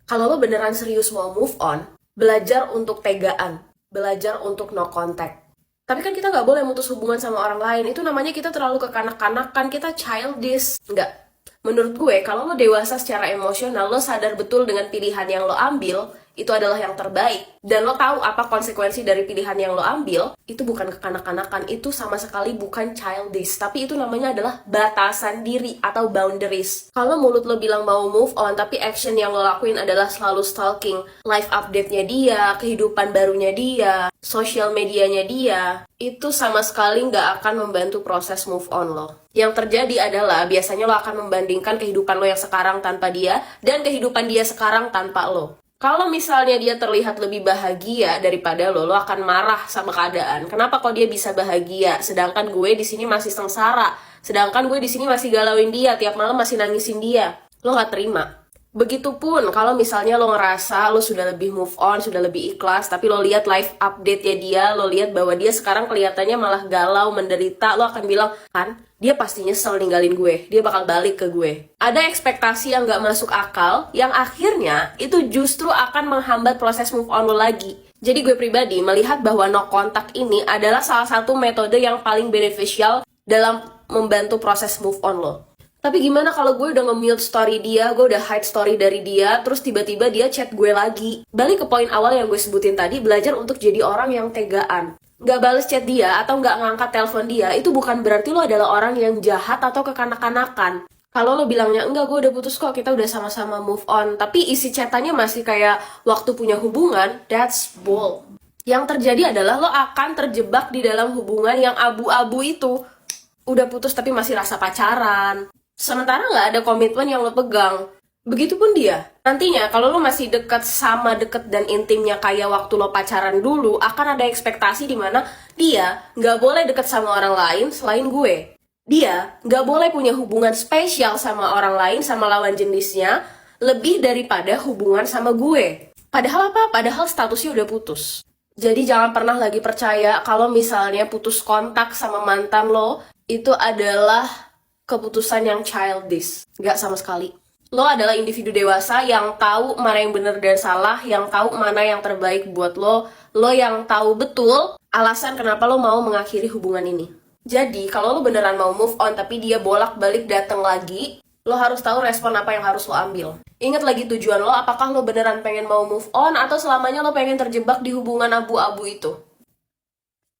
Kalau lo beneran serius mau move on, belajar untuk tegaan, belajar untuk no contact. Tapi kan kita nggak boleh mutus hubungan sama orang lain. Itu namanya kita terlalu kekanak-kanakan, kita childish. Nggak. Menurut gue, kalau lo dewasa secara emosional, lo sadar betul dengan pilihan yang lo ambil, itu adalah yang terbaik. Dan lo tahu apa konsekuensi dari pilihan yang lo ambil, itu bukan kekanak-kanakan, itu sama sekali bukan childish. Tapi itu namanya adalah batasan diri atau boundaries. Kalau mulut lo bilang mau move on, tapi action yang lo lakuin adalah selalu stalking life update-nya dia, kehidupan barunya dia, sosial medianya dia, itu sama sekali nggak akan membantu proses move on lo. Yang terjadi adalah biasanya lo akan membandingkan kehidupan lo yang sekarang tanpa dia dan kehidupan dia sekarang tanpa lo. Kalau misalnya dia terlihat lebih bahagia daripada lo akan marah sama keadaan. Kenapa kok dia bisa bahagia, sedangkan gue di sini masih sengsara, sedangkan gue di sini masih galauin dia, tiap malam masih nangisin dia. Lo nggak terima. Begitupun kalau misalnya lo ngerasa lo sudah lebih move on, sudah lebih ikhlas, tapi lo lihat live update-nya dia, lo lihat bahwa dia sekarang kelihatannya malah galau, menderita, lo akan bilang, kan, dia pasti nyesel ninggalin gue, dia bakal balik ke gue. Ada ekspektasi yang gak masuk akal, yang akhirnya itu justru akan menghambat proses move on lo lagi. Jadi gue pribadi melihat bahwa no contact ini adalah salah satu metode yang paling beneficial dalam membantu proses move on lo. Tapi gimana kalau gue udah nge-mute story dia, gue udah hide story dari dia, terus tiba-tiba dia chat gue lagi. Balik ke poin awal yang gue sebutin tadi, belajar untuk jadi orang yang tegaan. Gak bales chat dia atau gak ngangkat telepon dia, itu bukan berarti lo adalah orang yang jahat atau kekanak-kanakan. Kalau lo bilangnya, enggak, gue udah putus kok, kita udah sama-sama move on, tapi isi chatannya masih kayak waktu punya hubungan, that's bull. Yang terjadi adalah lo akan terjebak di dalam hubungan yang abu-abu itu. Udah putus tapi masih rasa pacaran. Sementara nggak ada komitmen yang lo pegang. Begitupun dia. Nantinya kalau lo masih deket sama deket dan intimnya kayak waktu lo pacaran dulu, akan ada ekspektasi di mana dia nggak boleh deket sama orang lain selain gue. Dia nggak boleh punya hubungan spesial sama orang lain, sama lawan jenisnya, lebih daripada hubungan sama gue. Padahal apa? Padahal statusnya udah putus. Jadi jangan pernah lagi percaya kalau misalnya putus kontak sama mantan lo, itu adalah keputusan yang childish. Gak sama sekali. Lo adalah individu dewasa yang tahu mana yang benar dan salah, yang tahu mana yang terbaik buat lo. Lo yang tahu betul alasan kenapa lo mau mengakhiri hubungan ini. Jadi, kalau lo beneran mau move on tapi dia bolak-balik datang lagi, lo harus tahu respon apa yang harus lo ambil. Ingat lagi tujuan lo, apakah lo beneran pengen mau move on atau selamanya lo pengen terjebak di hubungan abu-abu itu?